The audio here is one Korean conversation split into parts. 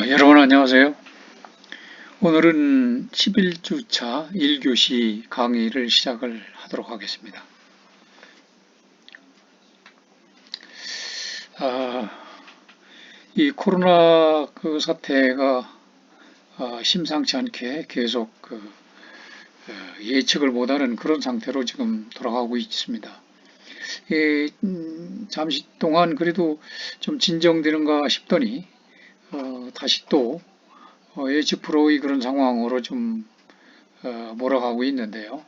여러분 안녕하세요. 오늘은 11주차 1교시 강의를 시작을 하도록 하겠습니다. 아, 이 코로나 사태가 심상치 않게 계속 예측을 못하는 그런 상태로 지금 돌아가고 있습니다. 잠시 동안 그래도 좀 진정되는가 싶더니 다시 또 예측 불허의 그런 상황으로 좀 몰아가고 있는데요.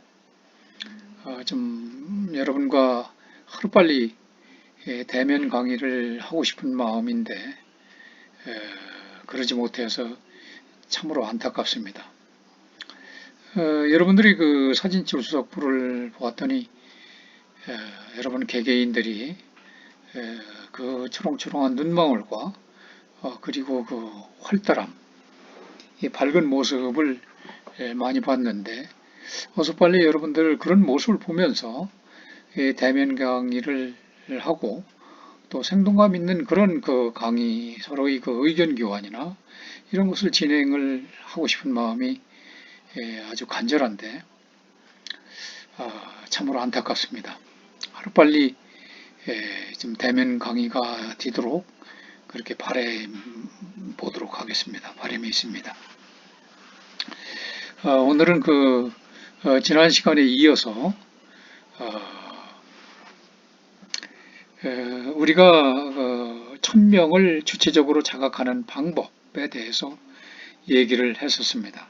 좀 여러분과 하루빨리 대면 강의를 하고 싶은 마음인데 그러지 못해서 참으로 안타깝습니다. 여러분들이 그 사진 출석부를 보았더니 여러분 개개인들이 그 초롱초롱한 눈망울과 그리고 그 활달함, 이 밝은 모습을 많이 봤는데 어서 빨리 여러분들 그런 모습을 보면서 대면 강의를 하고 또 생동감 있는 그런 그 강의, 서로의 그 의견 교환이나 이런 것을 진행을 하고 싶은 마음이 아주 간절한데 참으로 안타깝습니다. 하루빨리 좀 대면 강의가 되도록 그렇게 바래 보도록 하겠습니다. 바람이 있습니다. 오늘은 지난 시간에 이어서 우리가 1000명을 주체적으로 자각하는 방법에 대해서 얘기를 했었습니다.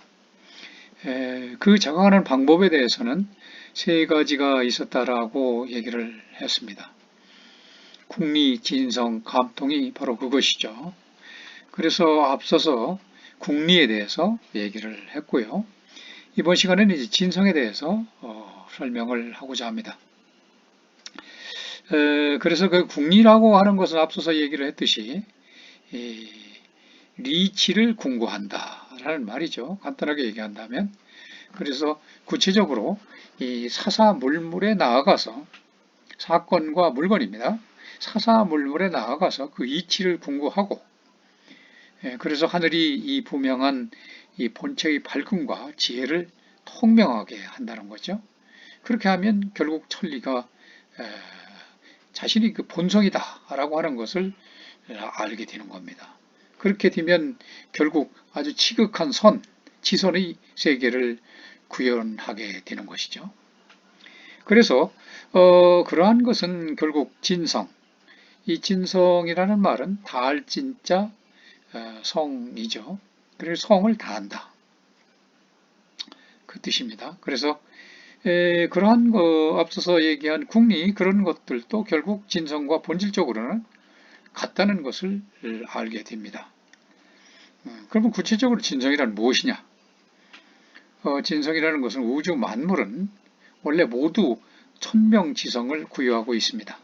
그 자각하는 방법에 대해서는 세 가지가 있었다라고 얘기를 했습니다. 궁리, 진성, 감통이 바로 그것이죠. 그래서 앞서서 궁리에 대해서 얘기를 했고요. 이번 시간에는 이제 진성에 대해서 설명을 하고자 합니다. 그래서 그 궁리라고 하는 것은 앞서서 얘기를 했듯이 리치를 궁구한다라는 말이죠. 간단하게 얘기한다면. 그래서 구체적으로 이 사사물물에 나아가서 사건과 물건입니다. 사사물물에 나아가서 그 이치를 궁구하고 그래서 하늘이 이 분명한 이 본체의 밝음과 지혜를 통명하게 한다는 거죠. 그렇게 하면 결국 천리가 자신이 그 본성이다라고 하는 것을 알게 되는 겁니다. 그렇게 되면 결국 아주 지극한 선, 지선의 세계를 구현하게 되는 것이죠. 그래서 그러한 것은 결국 진성, 이 진성이라는 말은 다할 진짜 성이죠. 그래서 성을 다한다. 그 뜻입니다. 그래서 그러한 앞서서 얘기한 궁리 그런 것들도 결국 진성과 본질적으로는 같다는 것을 알게 됩니다. 그러면 구체적으로 진성이란 무엇이냐? 진성이라는 것은 우주 만물은 원래 모두 천명지성을 구유하고 있습니다.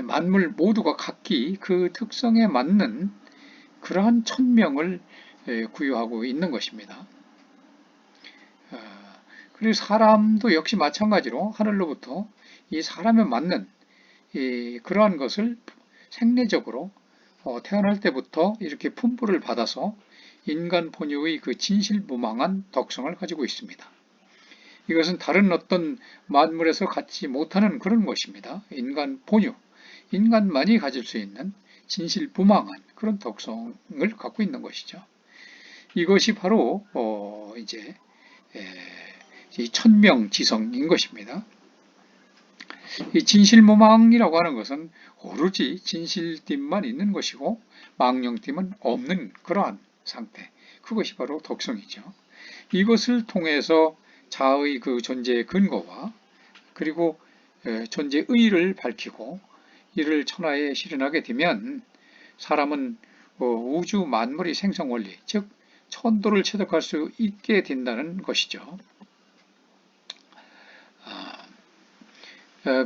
만물 모두가 각기 그 특성에 맞는 그러한 천명을 구유하고 있는 것입니다. 그리고 사람도 역시 마찬가지로 하늘로부터 이 사람에 맞는 그러한 것을 생리적으로 태어날 때부터 이렇게 품부를 받아서 인간 본유의 그 진실무망한 덕성을 가지고 있습니다. 이것은 다른 어떤 만물에서 갖지 못하는 그런 것입니다. 인간 본유, 인간만이 가질 수 있는 진실무망한 그런 덕성을 갖고 있는 것이죠. 이것이 바로 이제 이 천명지성인 것입니다. 이 진실무망이라고 하는 것은 오로지 진실됨만 있는 것이고 망령됨은 없는 그러한 상태. 그것이 바로 덕성이죠. 이것을 통해서 자의 그 존재의 근거와 그리고 존재의를 밝히고 이를 천하에 실현하게 되면 사람은 우주 만물의 생성원리, 즉 천도를 체득할 수 있게 된다는 것이죠.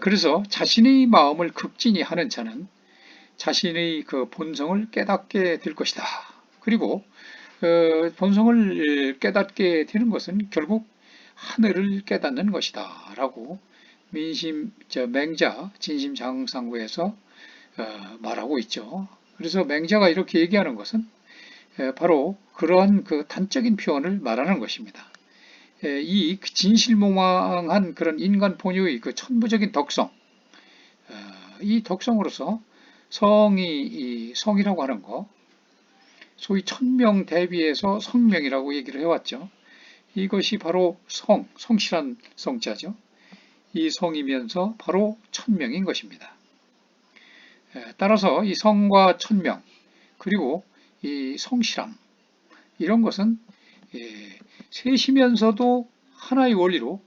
그래서 자신의 마음을 극진히 하는 자는 자신의 그 본성을 깨닫게 될 것이다. 그리고 본성을 깨닫게 되는 것은 결국 하늘을 깨닫는 것이다. 라고 맹자 진심장상구에서 말하고 있죠. 그래서 맹자가 이렇게 얘기하는 것은 바로 그러한 그 단적인 표현을 말하는 것입니다. 이 진실무망한 그런 인간 본유의 그 천부적인 덕성, 이 덕성으로서 성이라고 하는 거, 소위 천명 대비해서 성명이라고 얘기를 해왔죠. 이것이 바로 성실한 성자죠. 이 성이면서 바로 천명인 것입니다. 따라서 이 성과 천명, 그리고 이 성실함, 이런 것은 셋이면서도 하나의 원리로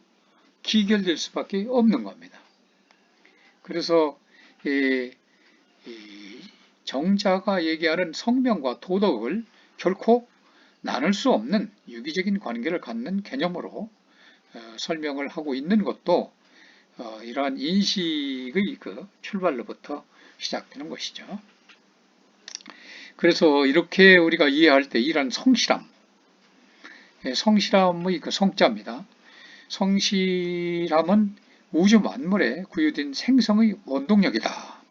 기결될 수밖에 없는 겁니다. 그래서 정자가 얘기하는 성명과 도덕을 결코 나눌 수 없는 유기적인 관계를 갖는 개념으로 설명을 하고 있는 것도 이러한 인식의 그 출발로부터 시작되는 것이죠. 그래서 이렇게 우리가 이해할 때 이런 성실함, 성실함의 그 성자입니다. 성실함은 우주 만물에 구유된 생성의 원동력이다.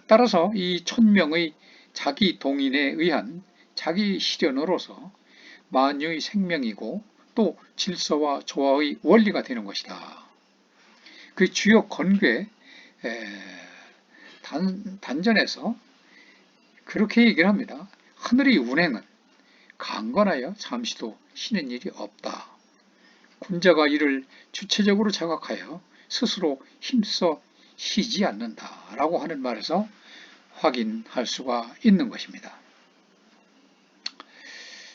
따라서 이 천명의 자기 동인에 의한 자기 실현으로서 만유의 생명이고 또 질서와 조화의 원리가 되는 것이다. 그 주요 건괴 단전에서 그렇게 얘기를 합니다. 하늘의 운행은 강건하여 잠시도 쉬는 일이 없다. 군자가 이를 주체적으로 자각하여 스스로 힘써 쉬지 않는다라고 하는 말에서 확인할 수가 있는 것입니다.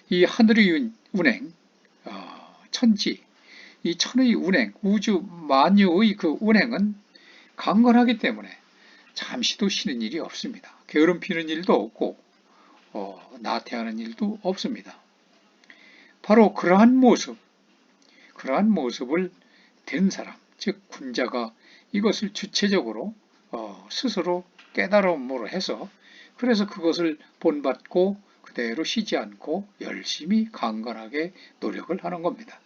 이 하늘의 운행, 천지, 이 천의 운행, 우주 만유의 그 운행은 강건하기 때문에 잠시도 쉬는 일이 없습니다. 게으름 피는 일도 없고 나태하는 일도 없습니다. 바로 그러한 모습을 된 사람, 즉 군자가 이것을 주체적으로 스스로 깨달음으로 해서 그래서 그것을 본받고 그대로 쉬지 않고 열심히 강건하게 노력을 하는 겁니다.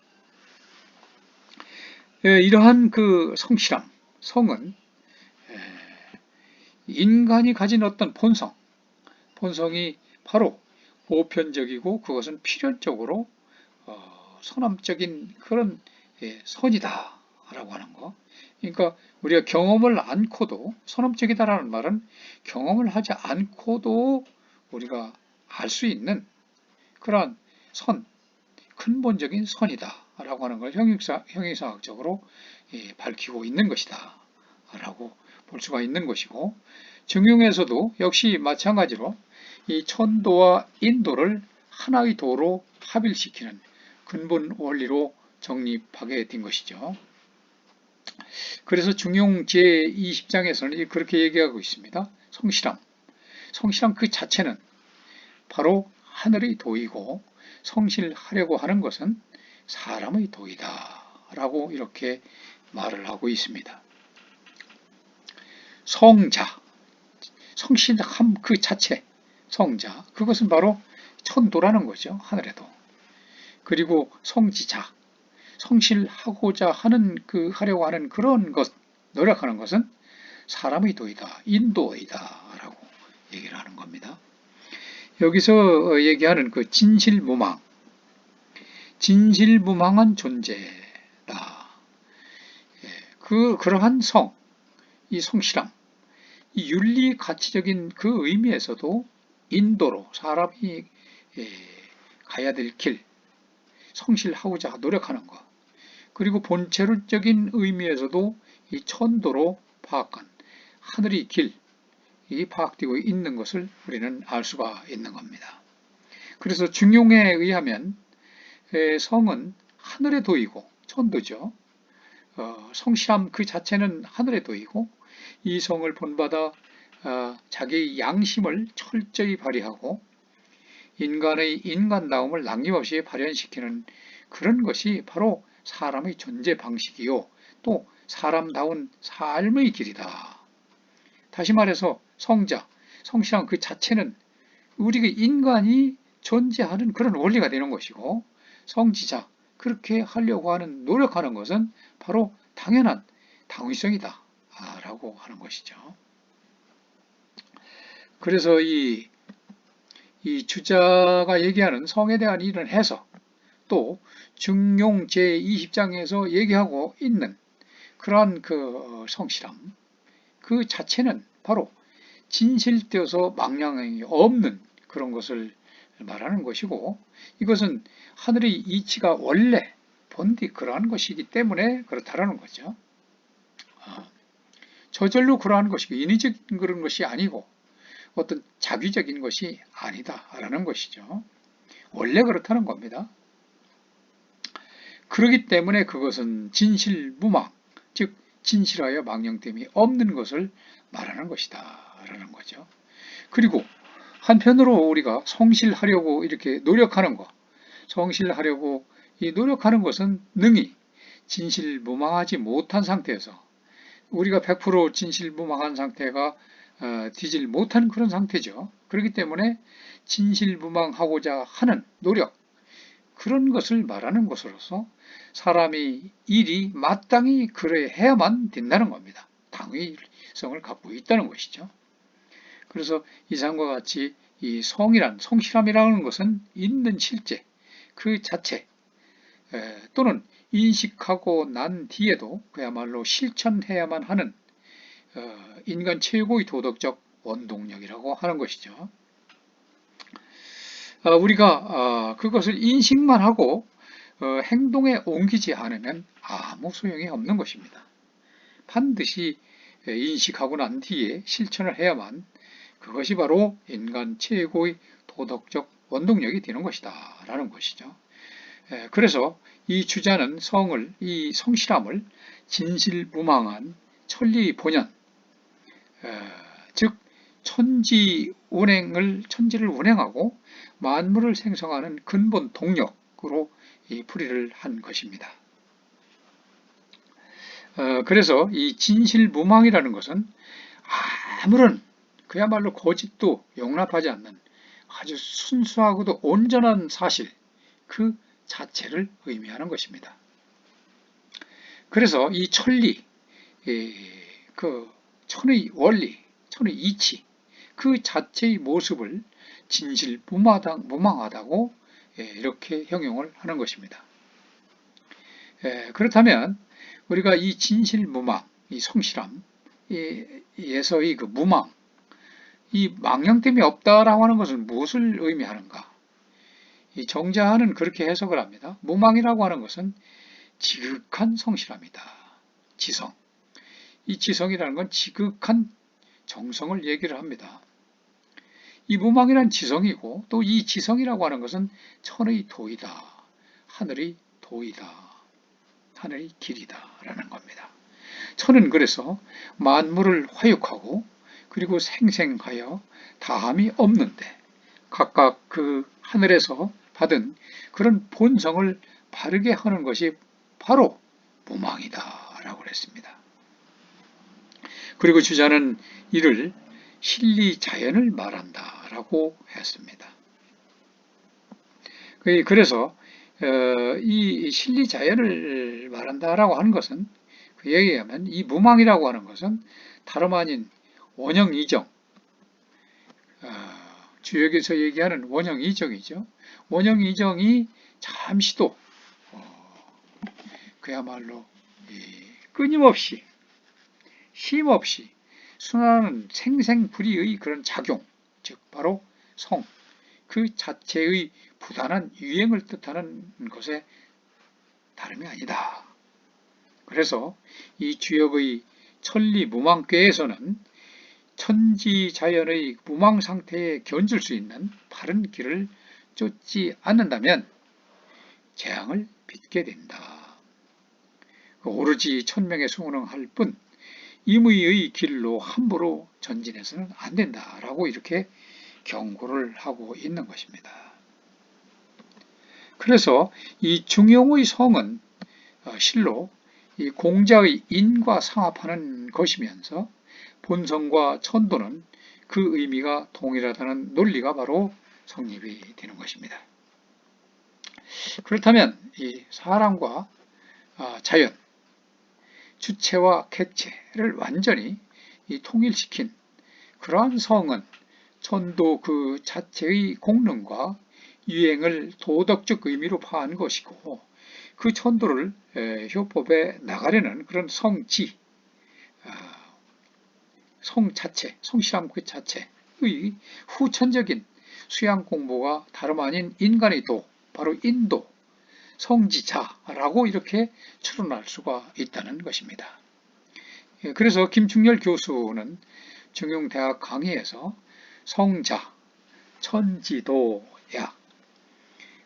이러한 그 성실함, 성은 인간이 가진 어떤 본성이 바로 보편적이고 그것은 필연적으로 선함적인 그런 선이다 라고 하는 거. 그러니까 우리가 경험을 않고도, 선함적이다라는 말은 경험을 하지 않고도 우리가 알 수 있는 그러한 근본적인 선이다 라고 하는 걸 형용사학적으로 밝히고 있는 것이다 라고 볼 수가 있는 것이고, 정용에서도 역시 마찬가지로 이 천도와 인도를 하나의 도로 합일시키는 근본 원리로 정립하게 된 것이죠. 그래서 중용 제20장에서는 그렇게 얘기하고 있습니다. 성실함 그 자체는 바로 하늘의 도이고 성실하려고 하는 것은 사람의 도이다 라고 이렇게 말을 하고 있습니다. 성실함 그 자체, 성자, 그것은 바로 천도라는 거죠. 하늘에도. 그리고 성지자, 성실하고자 하는 하려고 하는 그런 것, 노력하는 것은 사람의 도이다, 인도이다 라고 얘기를 하는 겁니다. 여기서 얘기하는 그 진실무망한 존재다. 그러한 이 성실함, 이 윤리 가치적인 그 의미에서도 인도로 사람이 가야 될 길, 성실하고자 노력하는 것, 그리고 본체론적인 의미에서도 이 천도로 파악한 하늘의 길이 파악되고 있는 것을 우리는 알 수가 있는 겁니다. 그래서 중용에 의하면 성은 하늘의 도이고 천도죠. 성실함 그 자체는 하늘의 도이고 이 성을 본받아 자기의 양심을 철저히 발휘하고 인간의 인간다움을 남김없이 발현시키는 그런 것이 바로 사람의 존재 방식이요 또 사람다운 삶의 길이다. 다시 말해서 성실함 그 자체는 우리가 인간이 존재하는 그런 원리가 되는 것이고, 성지자, 그렇게 하려고 하는 노력하는 것은 바로 당연한 당위성이다 라고 하는 것이죠. 그래서 이 주자가 얘기하는 성에 대한 이런 해석, 또 중용 제20장에서 얘기하고 있는 그러한 그 성실함, 그 자체는 바로 진실되어서 망령이 없는 그런 것을 말하는 것이고, 이것은 하늘의 이치가 원래 본디 그러한 것이기 때문에 그렇다라는 거죠. 저절로 그러한 것이고 인위적인 그런 것이 아니고 어떤 자기적인 것이 아니다라는 것이죠. 원래 그렇다는 겁니다. 그렇기 때문에 그것은 진실무망, 즉 진실하여 망령됨이 없는 것을 말하는 것이다 라는 거죠. 그리고 한편으로 우리가 성실하려고 이렇게 노력하는 것, 성실하려고 이 노력하는 것은 능히 진실무망하지 못한 상태에서, 우리가 100% 진실무망한 상태가 되질 못한 그런 상태죠. 그렇기 때문에 진실무망하고자 하는 노력, 그런 것을 말하는 것으로서 사람이 일이 마땅히 그래 해야만 된다는 겁니다. 당위성을 갖고 있다는 것이죠. 그래서 이상과 같이 이 성실함이라는 것은 있는 실제 그 자체, 또는 인식하고 난 뒤에도 그야말로 실천해야만 하는 인간 최고의 도덕적 원동력이라고 하는 것이죠. 우리가 그것을 인식만 하고 행동에 옮기지 않으면 아무 소용이 없는 것입니다. 반드시 인식하고 난 뒤에 실천을 해야만 그것이 바로 인간 최고의 도덕적 원동력이 되는 것이다 라는 것이죠. 그래서 이 주자는 이 성실함을 진실무망한 천리 본연, 즉 천지를 운행하고 만물을 생성하는 근본 동력으로 이 풀이를 한 것입니다. 그래서 이 진실무망이라는 것은 아무런 그야말로 거짓도 용납하지 않는 아주 순수하고도 온전한 사실, 그 자체를 의미하는 것입니다. 그래서 이 천리, 그 천의 원리, 천의 이치, 그 자체의 모습을 진실무망하다고 이렇게 형용을 하는 것입니다. 그렇다면 우리가 이 진실무망, 이 성실함에서의 그 무망, 이 망령됨이 없다라고 하는 것은 무엇을 의미하는가? 이 정자는 그렇게 해석을 합니다. 무망이라고 하는 것은 지극한 성실함이다. 지성. 이 지성이라는 건 지극한 정성을 얘기를 합니다. 이 무망이란 지성이고, 또 이 지성이라고 하는 것은 천의 도이다. 하늘의 도이다. 하늘의 길이다. 라는 겁니다. 천은 그래서 만물을 화육하고 그리고 생생하여 다함이 없는데 각각 그 하늘에서 받은 그런 본성을 바르게 하는 것이 바로 무망이다 라고 그랬습니다. 그리고 주자는 이를 실리자연을 말한다 라고 했습니다. 그래서 이 실리자연을 말한다라고 하는 것은, 그 얘기에 하면 이 무망이라고 하는 것은 다름 아닌 원형이정, 주역에서 얘기하는 원형이정이죠. 원형이정이 잠시도 그야말로 끊임없이 쉼없이 순환하는 생생불이의 그런 작용, 즉 바로 성, 그 자체의 부단한 유행을 뜻하는 것에 다름이 아니다. 그래서 이 주역의 천리무망궤에서는 천지자연의 무망 상태에 견줄 수 있는 바른 길을 쫓지 않는다면 재앙을 빚게 된다. 오로지 천명에 순응할 뿐 임의의 길로 함부로 전진해서는 안 된다라고 이렇게 경고를 하고 있는 것입니다. 그래서 이 중용의 성은 실로 이 공자의 인과 상합하는 것이면서 본성과 천도는 그 의미가 동일하다는 논리가 바로 성립이 되는 것입니다. 그렇다면 이 사람과 자연, 주체와 객체를 완전히 통일시킨 그러한 성은 천도 그 자체의 공능과 유행을 도덕적 의미로 파한 것이고, 그 천도를 효법에 나가려는 그런 성지, 성 자체, 성실함 그 자체의 후천적인 수양 공부가 다름 아닌 인간의 도, 바로 인도, 성지자라고 이렇게 추론할 수가 있다는 것입니다. 그래서 김충렬 교수는 정용대학 강의에서 성자, 천지도야,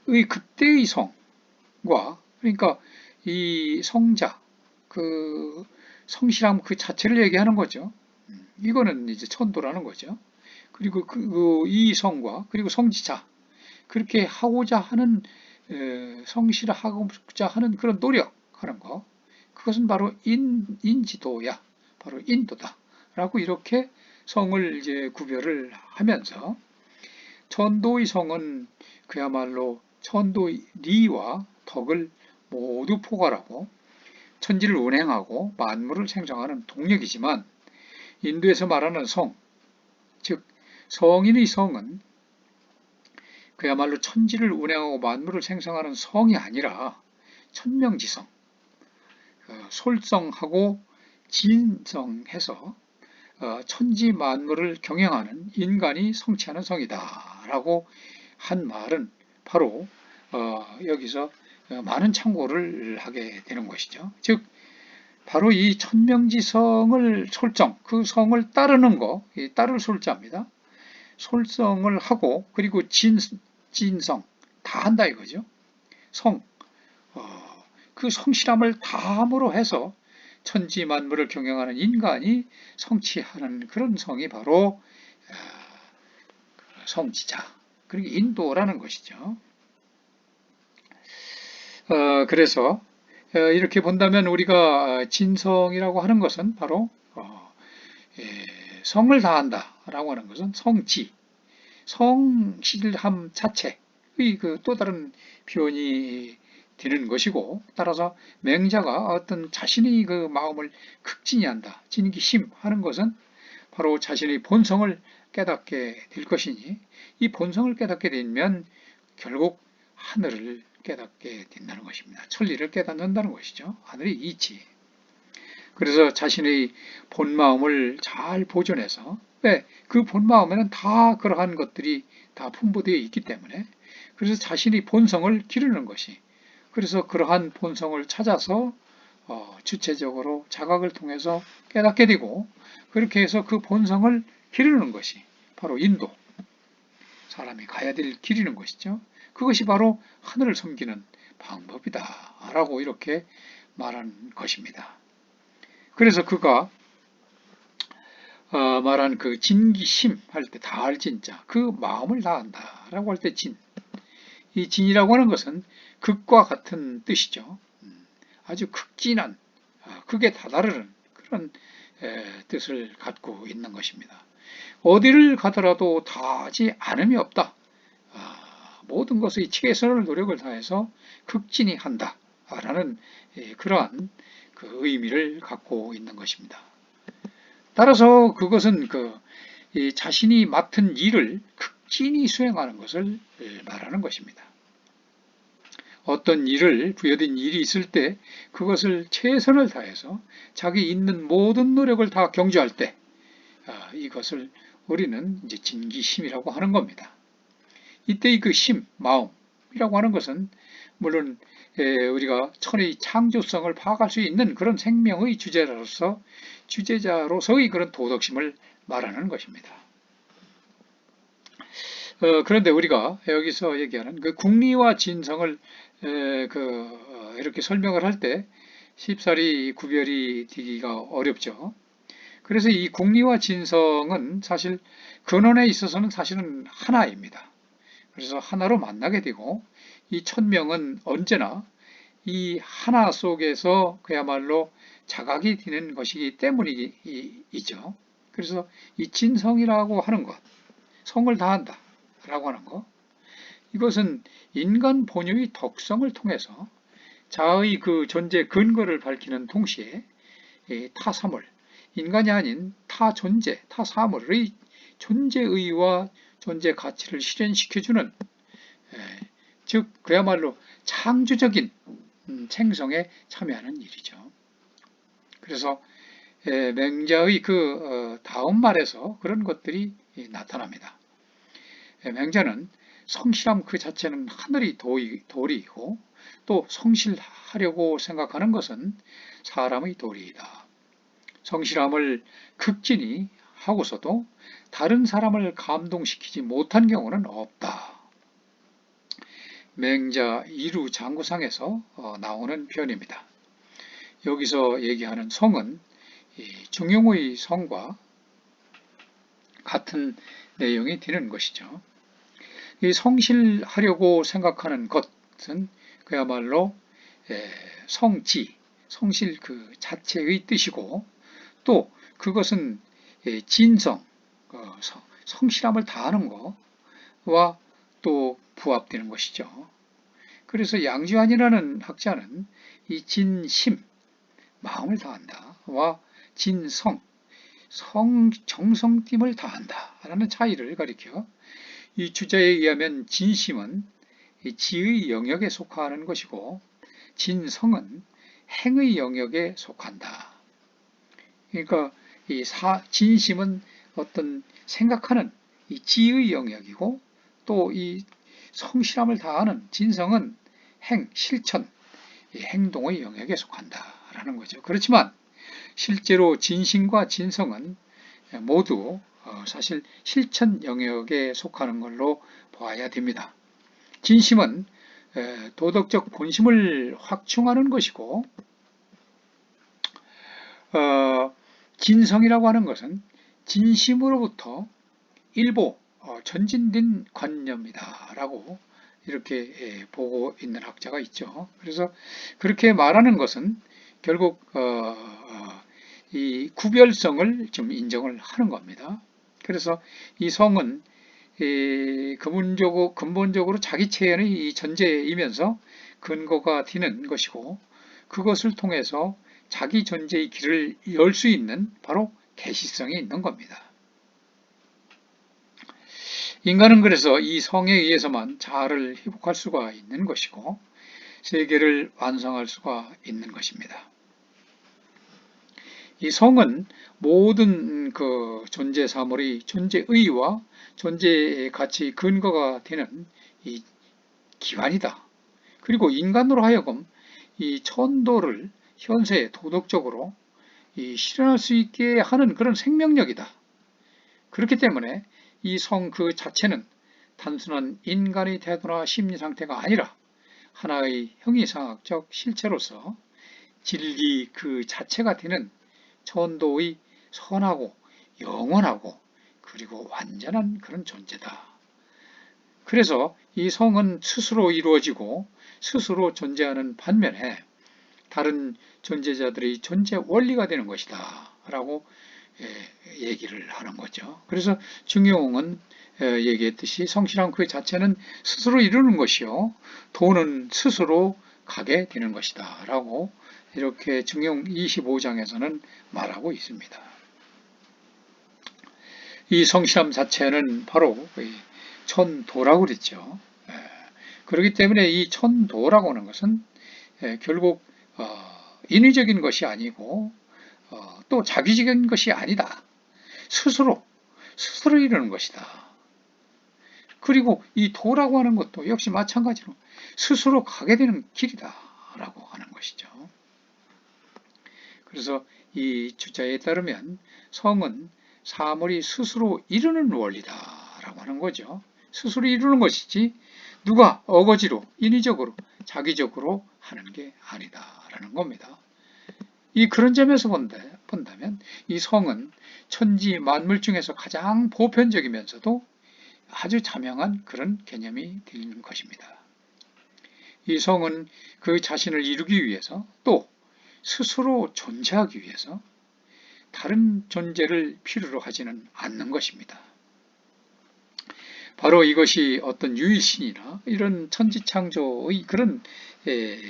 의 그때의 성과, 그러니까 이 성자, 그 성실함 그 자체를 얘기하는 거죠. 이거는 이제 천도라는 거죠. 그리고 이 성과 그리고 성지자, 그렇게 하고자 하는 성실하고자 하는 그런 노력하는 거, 그것은 바로 인지도야, 바로 인도다라고 이렇게 성을 이제 구별을 하면서, 천도의 성은 그야말로 천도의 리와 덕을 모두 포괄하고 천지를 운행하고 만물을 생성하는 동력이지만, 인도에서 말하는 성, 즉 성인의 성은 그야말로 천지를 운행하고 만물을 생성하는 성이 아니라 천명지성, 솔성하고 진성해서 천지 만물을 경영하는 인간이 성취하는 성이다라고 한 말은 바로 여기서 많은 참고를 하게 되는 것이죠. 즉 바로 이 천명지성을 솔정, 그 성을 따르는 거, 따를 솔자입니다. 솔성을 하고 그리고 진성 다 한다 이거죠. 성, 그 성실함을 다함으로 해서 천지 만물을 경영하는 인간이 성취하는 그런 성이 바로 성지자, 그리고 인도라는 것이죠. 그래서 이렇게 본다면 우리가 진성이라고 하는 것은 바로 성을 다한다라고 하는 것은 성지, 성실함 자체의 그 또 다른 표현이 되는 것이고, 따라서 맹자가 어떤 자신의 그 마음을 극진히한다, 진기심하는 것은 바로 자신의 본성을 깨닫게 될 것이니, 이 본성을 깨닫게 되면 결국 하늘을 깨닫게 된다는 것입니다. 천리를 깨닫는다는 것이죠. 하늘의 이치. 그래서 자신의 본마음을 잘 보존해서, 왜? 그 본마음에는 다 그러한 것들이 다 풍부되어 있기 때문에, 그래서 자신의 본성을 기르는 것이, 그래서 그러한 본성을 찾아서 주체적으로 자각을 통해서 깨닫게 되고, 그렇게 해서 그 본성을 기르는 것이 바로 인도, 사람이 가야 될 길이는 것이죠. 그것이 바로 하늘을 섬기는 방법이다 라고 이렇게 말한 것입니다. 그래서 그가 말한 그 진기심 할 때 다할 진짜, 그 마음을 다한다 라고 할 때 진, 이 진이라고 하는 것은 극과 같은 뜻이죠. 아주 극진한, 극에 다다르는 그런 뜻을 갖고 있는 것입니다. 어디를 가더라도 다하지 않음이 없다. 모든 것의 최선을 노력을 다해서 극진히 한다 라는 그러한 그 의미를 갖고 있는 것입니다. 따라서 그것은 자신이 맡은 일을 극진히 수행하는 것을 말하는 것입니다. 어떤 일을, 부여된 일이 있을 때 그것을 최선을 다해서 자기 있는 모든 노력을 다 경주할 때, 이것을 우리는 이제 진기심이라고 하는 겁니다. 이때의 그 심, 마음이라고 하는 것은 물론 우리가 천의 창조성을 파악할 수 있는 그런 생명의 주제자로서의 그런 도덕심을 말하는 것입니다. 그런데 우리가 여기서 얘기하는 그 궁리와 진성을 이렇게 설명을 할 때 쉽사리 구별이 되기가 어렵죠. 그래서 이 궁리와 진성은 사실 근원에 있어서는 사실은 하나입니다. 그래서 하나로 만나게 되고, 이 천명은 언제나 이 하나 속에서 그야말로 자각이 되는 것이기 때문이죠. 그래서 이 진성이라고 하는 것, 성을 다한다 라고 하는 것, 이것은 인간 본유의 덕성을 통해서 자의 그 존재 근거를 밝히는 동시에 타사물, 인간이 아닌 타 존재, 타사물의 존재의와 존재 가치를 실현시켜주는, 즉 그야말로 창조적인 생성에 참여하는 일이죠. 그래서 맹자의 그 다음 말에서 그런 것들이 나타납니다. 맹자는 성실함 그 자체는 하늘의 도리이고 또 성실하려고 생각하는 것은 사람의 도리이다. 성실함을 극진히 하고서도 다른 사람을 감동시키지 못한 경우는 없다. 맹자 이루장구상에서 나오는 표현입니다. 여기서 얘기하는 성은 중용의 성과 같은 내용이 되는 것이죠. 이 성실하려고 생각하는 것은 그야말로 성지, 성실 그 자체의 뜻이고 또 그것은 진성, 성실함을 다하는 것과 또 부합되는 것이죠. 그래서 양지환이라는 학자는 이 진심, 마음을 다한다와 진성, 정성됨을 다한다 라는 차이를 가리켜 이 주자에 의하면 진심은 지의 영역에 속하는 것이고 진성은 행의 영역에 속한다. 그러니까 이 진심은 어떤 생각하는 이 지의 영역이고 또 이 성실함을 다하는 진성은 실천, 행동의 영역에 속한다라는 거죠. 그렇지만 실제로 진심과 진성은 모두 사실 실천 영역에 속하는 걸로 봐야 됩니다. 진심은 도덕적 본심을 확충하는 것이고 진성이라고 하는 것은 진심으로부터 일부 전진된 관념이다 라고 이렇게 보고 있는 학자가 있죠. 그래서 그렇게 말하는 것은 결국 이 구별성을 좀 인정을 하는 겁니다. 그래서 이 성은 근본적으로 자기 체현의 전제이면서 근거가 되는 것이고 그것을 통해서 자기 존재의 길을 열 수 있는 바로 계시성이 있는 겁니다. 인간은 그래서 이 성에 의해서만 자아를 회복할 수가 있는 것이고 세계를 완성할 수가 있는 것입니다. 이 성은 모든 그 존재 사물의 존재의와 존재의 가치 근거가 되는 이 기관이다. 그리고 인간으로 하여금 이 천도를 현세 도덕적으로 실현할 수 있게 하는 그런 생명력이다. 그렇기 때문에 이 성 그 자체는 단순한 인간의 태도나 심리 상태가 아니라 하나의 형이상학적 실체로서 진리 그 자체가 되는 천도의 선하고 영원하고 그리고 완전한 그런 존재다. 그래서 이 성은 스스로 이루어지고 스스로 존재하는 반면에 다른 존재자들의 존재 원리가 되는 것이다 라고 얘기를 하는 거죠. 그래서 중용은 얘기했듯이 성실한 그 자체는 스스로 이루는 것이요 도는 스스로 가게 되는 것이다 라고 이렇게 중용 25장에서는 말하고 있습니다. 이 성실함 자체는 바로 천도라고 그랬죠. 그렇기 때문에 이 천도라고 하는 것은 결국 인위적인 것이 아니고 또 자기적인 것이 아니다. 스스로 이루는 것이다. 그리고 이 도라고 하는 것도 역시 마찬가지로 스스로 가게 되는 길이다 라고 하는 것이죠. 그래서 이 주자에 따르면 성은 사물이 스스로 이루는 원리다 라고 하는 거죠. 스스로 이루는 것이지 누가 어거지로 인위적으로 자기적으로 하는 게 아니다 라는 겁니다. 그런 점에서 본다면 이 성은 천지 만물 중에서 가장 보편적이면서도 아주 자명한 그런 개념이 되는 것입니다. 이 성은 그 자신을 이루기 위해서 또 스스로 존재하기 위해서 다른 존재를 필요로 하지는 않는 것입니다. 바로 이것이 어떤 유일신이나 이런 천지창조의 그런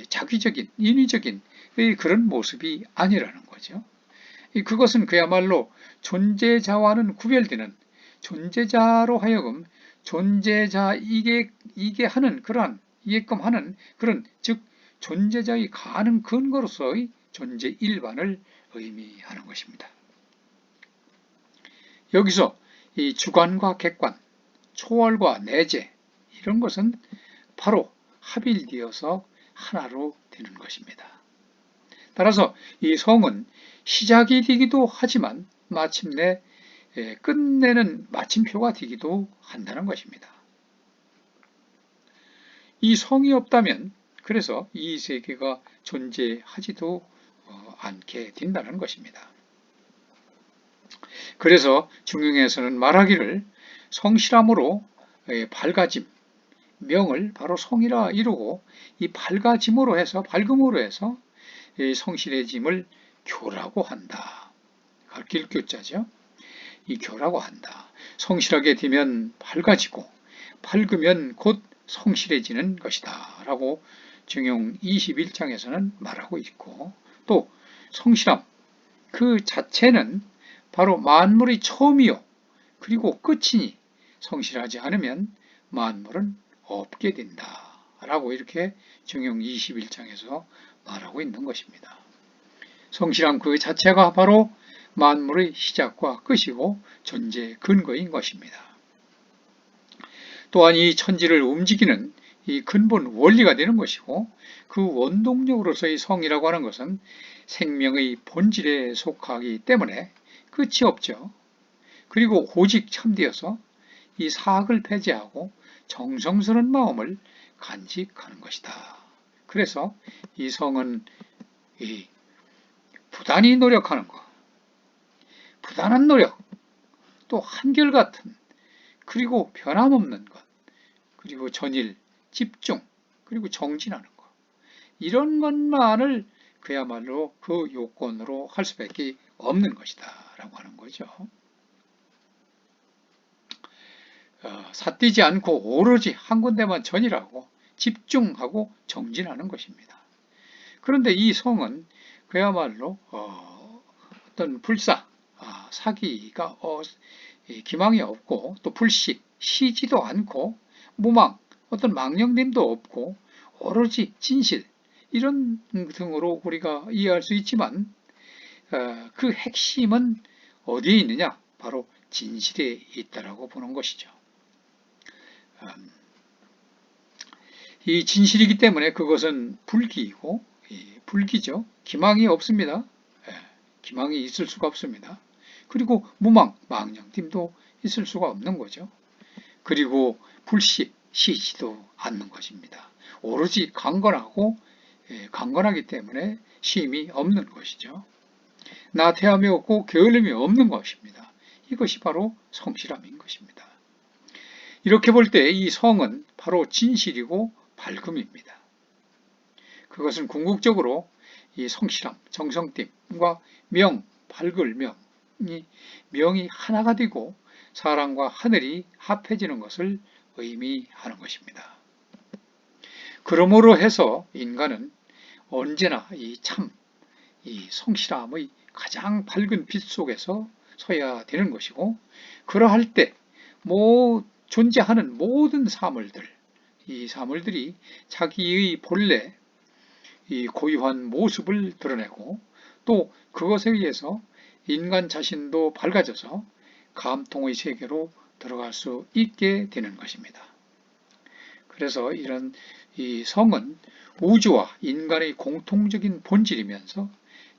자기적인 인위적인 그런 모습이 아니라는 거죠. 그것은 그야말로 존재자와는 구별되는 존재자로 하여금 존재자이게 하는 그러한 이게끔 하는 그런 즉 존재자의 가능 근거로서의 존재 일반을 의미하는 것입니다. 여기서 이 주관과 객관, 초월과 내재 이런 것은 바로 합일되어서 하나로 되는 것입니다. 따라서 이 성은 시작이 되기도 하지만 마침내 끝내는 마침표가 되기도 한다는 것입니다. 이 성이 없다면 그래서 이 세계가 존재하지도 않게 된다는 것입니다. 그래서 중용에서는 말하기를 성실함으로 밝아짐, 명을 바로 성이라 이루고 이 밝아짐으로 해서 밝음으로 해서 성실해짐을 교라고 한다. 가르칠 교자죠. 이 교라고 한다. 성실하게 되면 밝아지고 밝으면 곧 성실해지는 것이다. 라고 중용 21장에서는 말하고 있고 또 성실함 그 자체는 바로 만물의 처음이요. 그리고 끝이니 성실하지 않으면 만물은 없게 된다. 라고 이렇게 중용 21장에서 말하고 있는 것입니다. 성실함 그 자체가 바로 만물의 시작과 끝이고 존재 근거인 것입니다. 또한 이 천지를 움직이는 이 근본 원리가 되는 것이고 그 원동력으로서의 성이라고 하는 것은 생명의 본질에 속하기 때문에 끝이 없죠. 그리고 오직 참되어서 이 사악을 폐지하고 정성스러운 마음을 간직하는 것이다. 그래서 이 성은 이 부단히 노력하는 것, 부단한 노력, 또 한결같은 그리고 변함없는 것, 그리고 전일, 집중, 그리고 정진하는 것 이런 것만을 그야말로 그 요건으로 할 수밖에 없는 것이다 라고 하는 거죠. 삿뛰지 않고 오로지 한 군데만 전일하고 집중하고 정진하는 것입니다. 그런데 이 성은 그야말로 어떤 불사, 사기가 기망이 없고 또 불식, 시지도 않고 무망, 어떤 망령됨도 없고 오로지 진실 이런 등으로 우리가 이해할 수 있지만 그 핵심은 어디에 있느냐? 바로 진실에 있다라고 보는 것이죠. 이 진실이기 때문에 그것은 불기이고 불기죠. 기망이 없습니다. 기망이 있을 수가 없습니다. 그리고 무망, 망령됨도 있을 수가 없는 거죠. 그리고 불식, 시지도 않는 것입니다. 오로지 강건하고 강건하기 때문에 심이 없는 것이죠. 나태함이 없고 게을름이 없는 것입니다. 이것이 바로 성실함인 것입니다. 이렇게 볼 때 이 성은 바로 진실이고 밝음입니다. 그것은 궁극적으로 이 성실함, 정성됨과 명, 밝을 명이 하나가 되고 사람과 하늘이 합해지는 것을 의미하는 것입니다. 그러므로 해서 인간은 언제나 이 성실함의 가장 밝은 빛 속에서 서야 되는 것이고 그러할 때 존재하는 모든 사물들, 이 사물들이 자기의 본래 이 고유한 모습을 드러내고 또 그것에 의해서 인간 자신도 밝아져서 감통의 세계로 들어갈 수 있게 되는 것입니다. 그래서 이런 이 성은 우주와 인간의 공통적인 본질이면서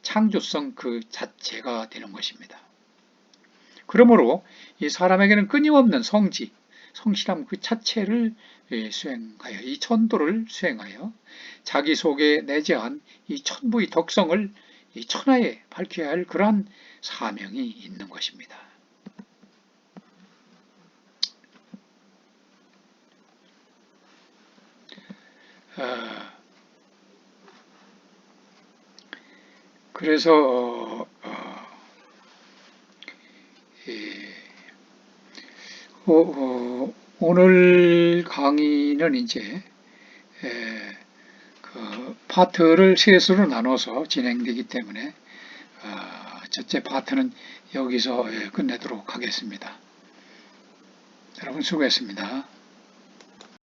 창조성 그 자체가 되는 것입니다. 그러므로 이 사람에게는 끊임없는 성실함 그 자체를 수행하여 이 천도를 수행하여 자기 속에 내재한 이 천부의 덕성을 이 천하에 밝혀야 할 그러한 사명이 있는 것입니다. 그래서 오늘 강의는 이제 그 파트를 셋으로 나눠서 진행되기 때문에 첫째 파트는 여기서 끝내도록 하겠습니다. 여러분 수고했습니다.